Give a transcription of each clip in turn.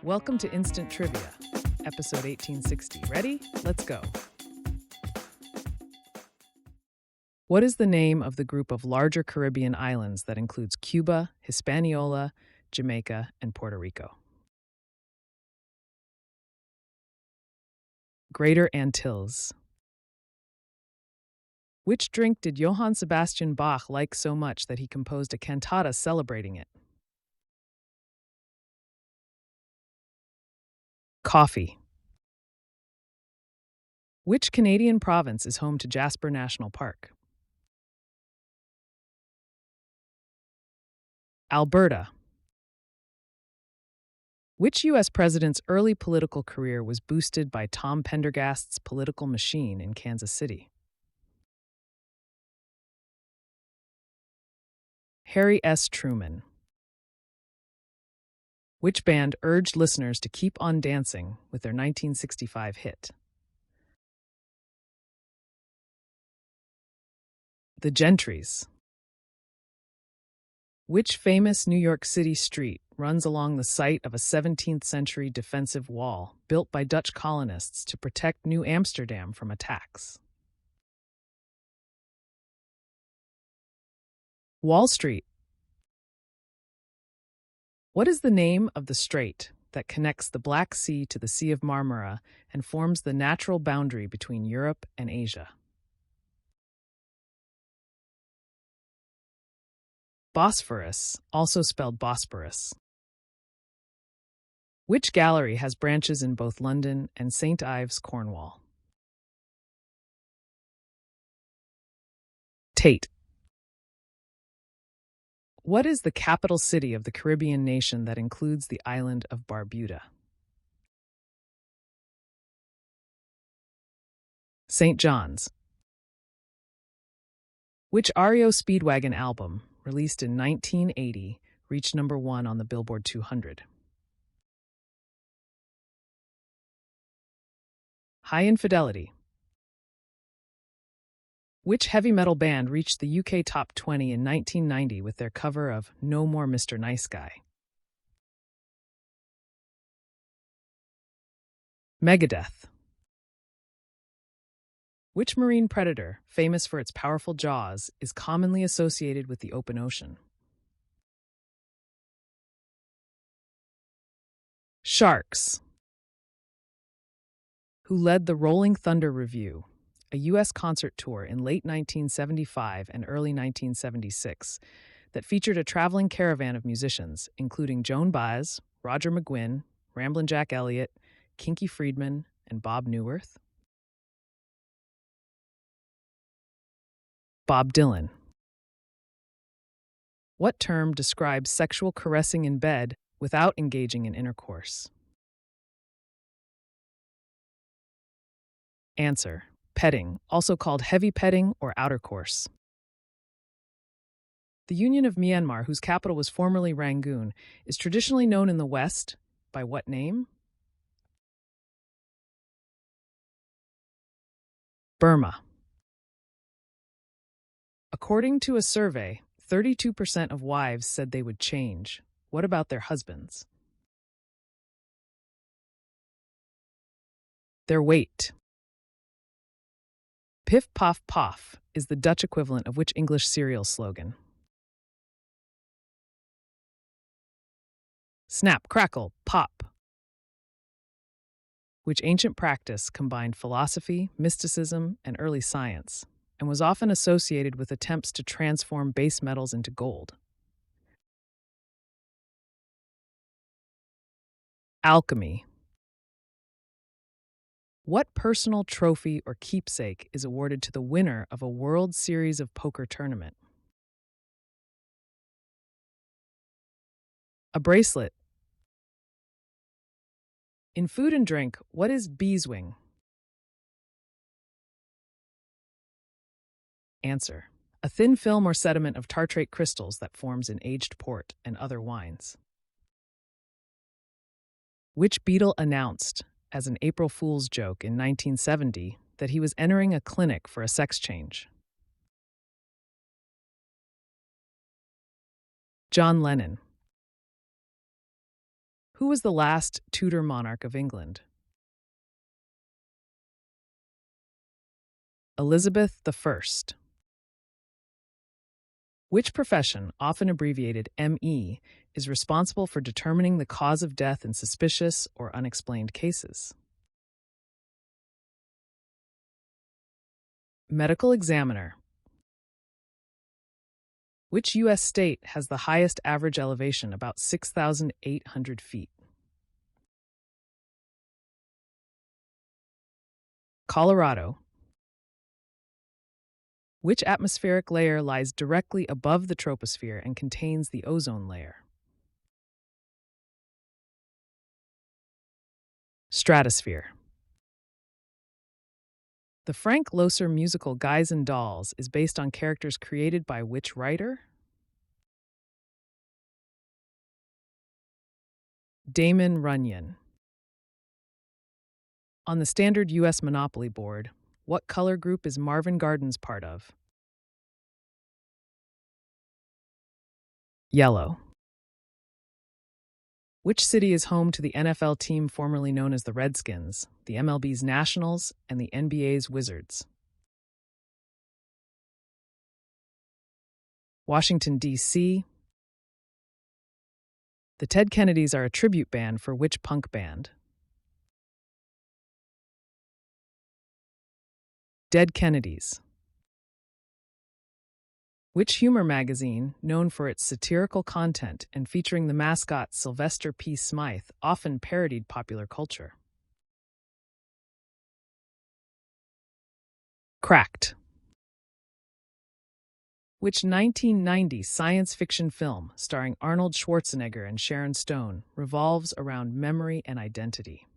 Welcome to Instant Trivia, episode 1860. Ready? Let's go. What is the name of the group of larger Caribbean islands that includes Cuba, Hispaniola, Jamaica, and Puerto Rico? Greater Antilles. Which drink did Johann Sebastian Bach like so much that he composed a cantata celebrating it? Coffee. Which Canadian province is home to Jasper National Park? Alberta. Which U.S. president's early political career was boosted by Tom Pendergast's political machine in Kansas City? Harry S. Truman. Which band urged listeners to keep on dancing with their 1965 hit? The Gentrys. Which famous New York City street runs along the site of a 17th century defensive wall built by Dutch colonists to protect New Amsterdam from attacks? Wall Street. What is the name of the strait that connects the Black Sea to the Sea of Marmara and forms the natural boundary between Europe and Asia? Bosphorus, also spelled Bosporus. Which gallery has branches in both London and St. Ives, Cornwall? Tate. What is the capital city of the Caribbean nation that includes the island of Barbuda? St. John's. Which REO Speedwagon album, released in 1980, reached number 1 on the Billboard 200? High Infidelity. Which heavy metal band reached the UK Top 20 in 1990 with their cover of No More Mr. Nice Guy? Megadeth. Which marine predator, famous for its powerful jaws, is commonly associated with the open ocean? Sharks. Who led the Rolling Thunder Revue, a U.S. concert tour in late 1975 and early 1976 that featured a traveling caravan of musicians, including Joan Baez, Roger McGuinn, Ramblin' Jack Elliott, Kinky Friedman, and Bob Newirth? Bob Dylan. What term describes sexual caressing in bed without engaging in intercourse? Answer: petting, also called heavy petting or outer course. The Union of Myanmar, whose capital was formerly Rangoon, is traditionally known in the West by what name? Burma. According to a survey, 32% of wives said they would change. What about their husbands? Their weight. Piff Poff Poff is the Dutch equivalent of which English cereal slogan? Snap, crackle, pop. Which ancient practice combined philosophy, mysticism, and early science, and was often associated with attempts to transform base metals into gold? Alchemy. What personal trophy or keepsake is awarded to the winner of a World Series of Poker tournament? A bracelet. In food and drink, what is beeswing? Answer: a thin film or sediment of tartrate crystals that forms in aged port and other wines. Which Beatle announced, as an April Fool's joke in 1970, that he was entering a clinic for a sex change? John Lennon. Who was the last Tudor monarch of England? Elizabeth I. Which profession, often abbreviated ME, is responsible for determining the cause of death in suspicious or unexplained cases? Medical examiner. Which U.S. state has the highest average elevation, about 6,800 feet? Colorado. Which atmospheric layer lies directly above the troposphere and contains the ozone layer? Stratosphere. The Frank Loesser musical Guys and Dolls is based on characters created by which writer? Damon Runyon. On the standard U.S. Monopoly board, what color group is Marvin Gardens part of? Yellow. Which city is home to the NFL team formerly known as the Redskins, the MLB's Nationals, and the NBA's Wizards? Washington, D.C. The Ted Kennedys are a tribute band for which punk band? Dead Kennedys. Which humor magazine, known for its satirical content and featuring the mascot Sylvester P. Smythe, often parodied popular culture? Cracked. Which 1990 science fiction film, starring Arnold Schwarzenegger and Sharon Stone, revolves around memory and identity?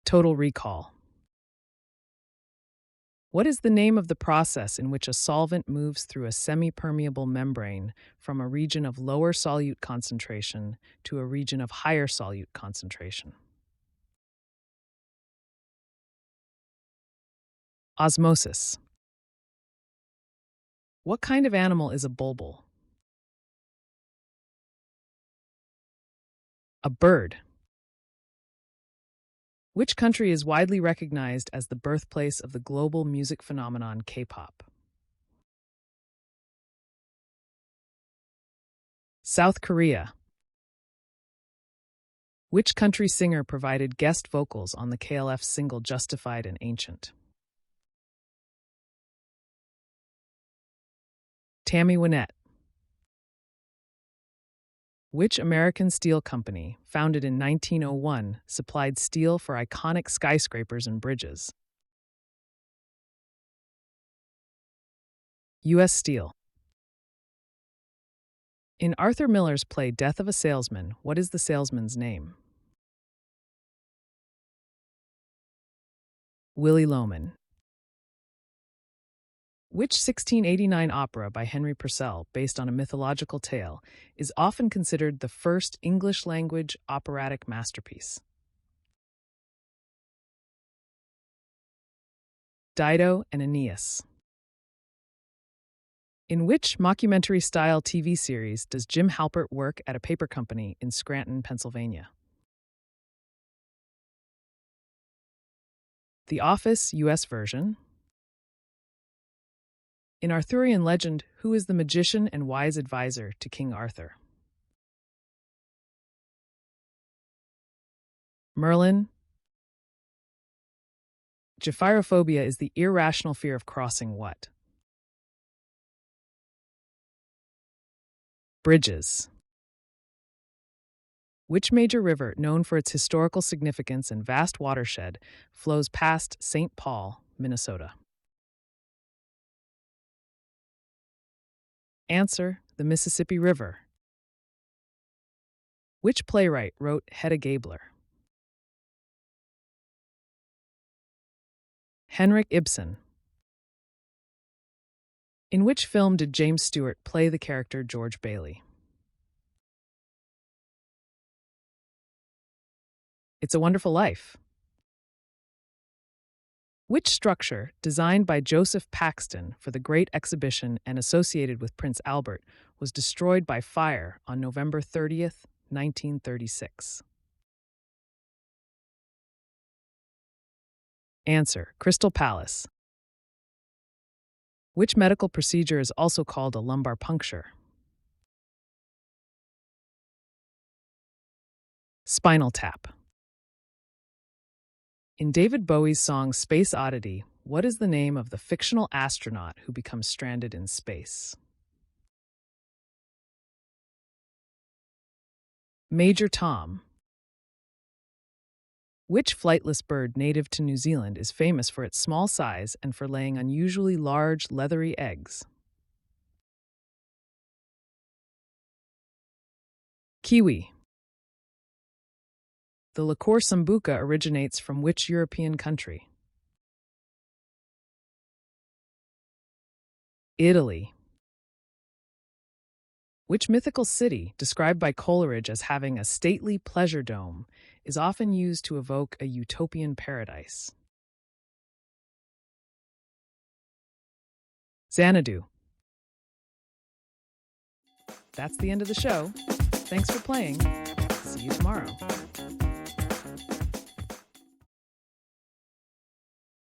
Total Recall. What is the name of the process in which a solvent moves through a semi-permeable membrane from a region of lower solute concentration to a region of higher solute concentration? Osmosis. What kind of animal is a bulbul? A bird. Which country is widely recognized as the birthplace of the global music phenomenon K-pop? South Korea. Which country singer provided guest vocals on the KLF single Justified and Ancient? Tammy Wynette. Which American steel company, founded in 1901, supplied steel for iconic skyscrapers and bridges? U.S. Steel. In Arthur Miller's play Death of a Salesman, what is the salesman's name? Willy Loman. Which 1689 opera by Henry Purcell, based on a mythological tale, is often considered the first English-language operatic masterpiece? Dido and Aeneas. In which mockumentary-style TV series does Jim Halpert work at a paper company in Scranton, Pennsylvania? The Office U.S. version. In Arthurian legend, who is the magician and wise advisor to King Arthur? Merlin. Japhirophobia is the irrational fear of crossing what? Bridges. Which major river, known for its historical significance and vast watershed, flows past St. Paul, Minnesota? Answer: the Mississippi River. Which playwright wrote Hedda Gabler? Henrik Ibsen. In which film did James Stewart play the character George Bailey? It's a Wonderful Life. Which structure, designed by Joseph Paxton for the Great Exhibition and associated with Prince Albert, was destroyed by fire on November 30th, 1936? Answer: Crystal Palace. Which medical procedure is also called a lumbar puncture? Spinal tap. In David Bowie's song Space Oddity, what is the name of the fictional astronaut who becomes stranded in space? Major Tom. Which flightless bird native to New Zealand is famous for its small size and for laying unusually large, leathery eggs? Kiwi. The liqueur Sambuca originates from which European country? Italy. Which mythical city, described by Coleridge as having a stately pleasure dome, is often used to evoke a utopian paradise? Xanadu. That's the end of the show. Thanks for playing. See you tomorrow.